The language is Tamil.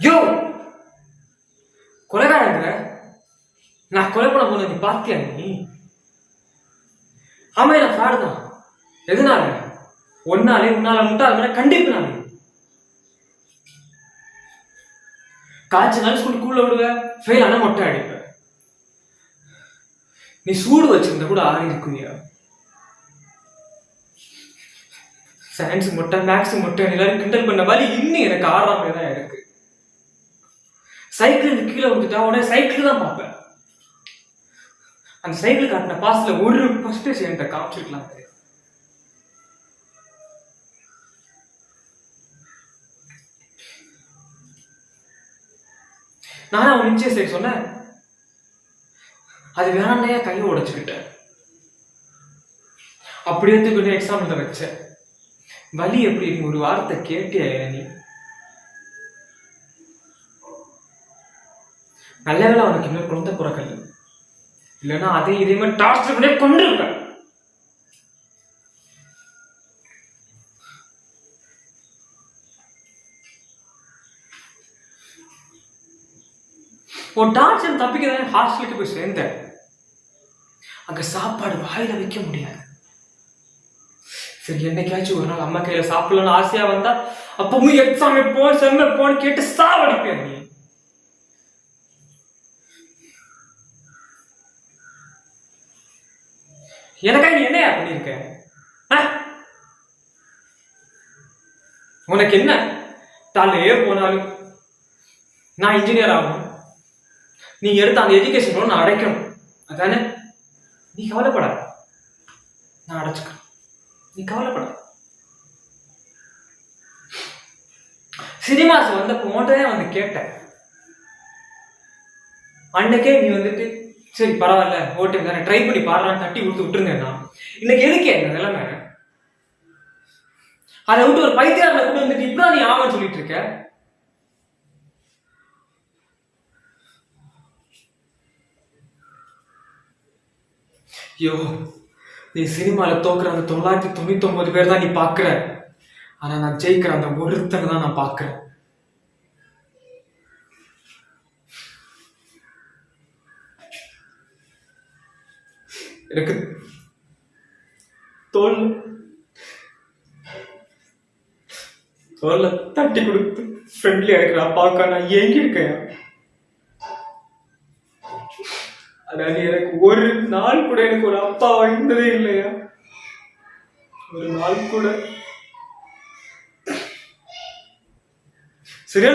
யோ கொலைகாரங்கிற நான் கொலை பண்ண போன நீ பார்த்தியா நீ? ஆமா நான் ஃப்ராடு தான். எதுனால? உன்னால முட்டாள் கண்டிப்பு நான் காய்ச்ச நாள் ஸ்கூலுக்குள்ள விடுவ, ஃபெயில் ஆனா மொட்டை அடிப்ப. நீ சூடு வச்சிருந்த கூட ஆறி இருக்குவியா? சயின்ஸ் மொட்டை மேக்ஸ் மொட்டை எல்லாரும் கிண்டல் பண்ண மாதிரி இன்னும் எனக்கு ஆறாம தான் இருக்கு. சைக்கிள் கீழே விட்டுட்டா உடனே சைக்கிள் தான் பார்ப்பேன். அந்த சைக்கிள் காட்டின பாஸ்ல ஒரு பர்சன்டேஜ் என்கிட்ட காமிச்சிருக்கலாம். நானும் அவன் நிச்சயம் சரி சொன்னேன். அது வேணாண்டையா கையை உடைச்சுக்கிட்டேன். அப்படியே கொஞ்சம் எக்ஸாம்பிள் வச்சேன். வலி எப்படி ஒரு வார்த்தை கேட்டியா நீ? நல்ல வேலை அவனுக்கு இன்னும் குழந்தை பிறக்கல, இல்லைன்னா அதே இதே மாதிரி டார்ச்சர் பண்ணி கொண்டு இருப்பேன். ஒரு டார்ச்சர் தப்பிக்க ஹாஸ்டலுக்கு போய் சேர்ந்தேன். அங்க சாப்பாடு வாயில வைக்க முடியாது. சரி என்னைக்காச்சும் ஒரு நாள் அம்மா கையில சாப்பிடலாம்னு ஆசையா வந்தா அப்பவும் எக்ஸாம் எப்போ செம் எப்போன்னு கேட்டு சாவடிப்பேன். நீ எனக்கா நீ என்னையா பண்ணிருக்க? உனக்கு என்ன தாலையே போனாலும் நான் இன்ஜினியர் ஆகணும், நீ எடுத்த அந்த எஜுகேஷன் நான் அடைக்கணும், அதானே? நீ கவலைப்பட, நான் அடைச்சுக்கிறேன், நீ கவலைப்பட. சினிமாஸ் வந்தப்போ உன்கிட்டே வந்து கேட்டேன். அன்னைக்கே நீ வந்துட்டு சரி பரவாயில்ல ஓட்டு தானே ட்ரை பண்ணி பாடுறான்னு தட்டி கொடுத்து விட்டுருந்தேன்னா இன்னைக்கு எதுக்கே இந்த நிலைமை? அதை விட்டு ஒரு பைத்தியாரில் கூட வந்துட்டு இப்பதான் நீ ஆமான்னு சொல்லிட்டு இருக்க. ஐயோ, நீ சினிமால தோக்குற அந்த 999 பேர் தான் நீ பாக்குற. ஆனா நான் ஜெயிக்கிற அந்த ஒருத்தனை தான் நான் பாக்குறேன். எனக்கு தோல்ல தட்டி கொடுத்து ஃப்ரெண்ட்லியா இருக்கிற அப்பாவுக்கா நான் ஏங்கி இருக்கேன். அதாவது எனக்கு ஒரு நாள் கூட எனக்கு ஒரு அப்பா வாய்ந்ததே இல்லையா? ஒரு நாள் கூட. சரியா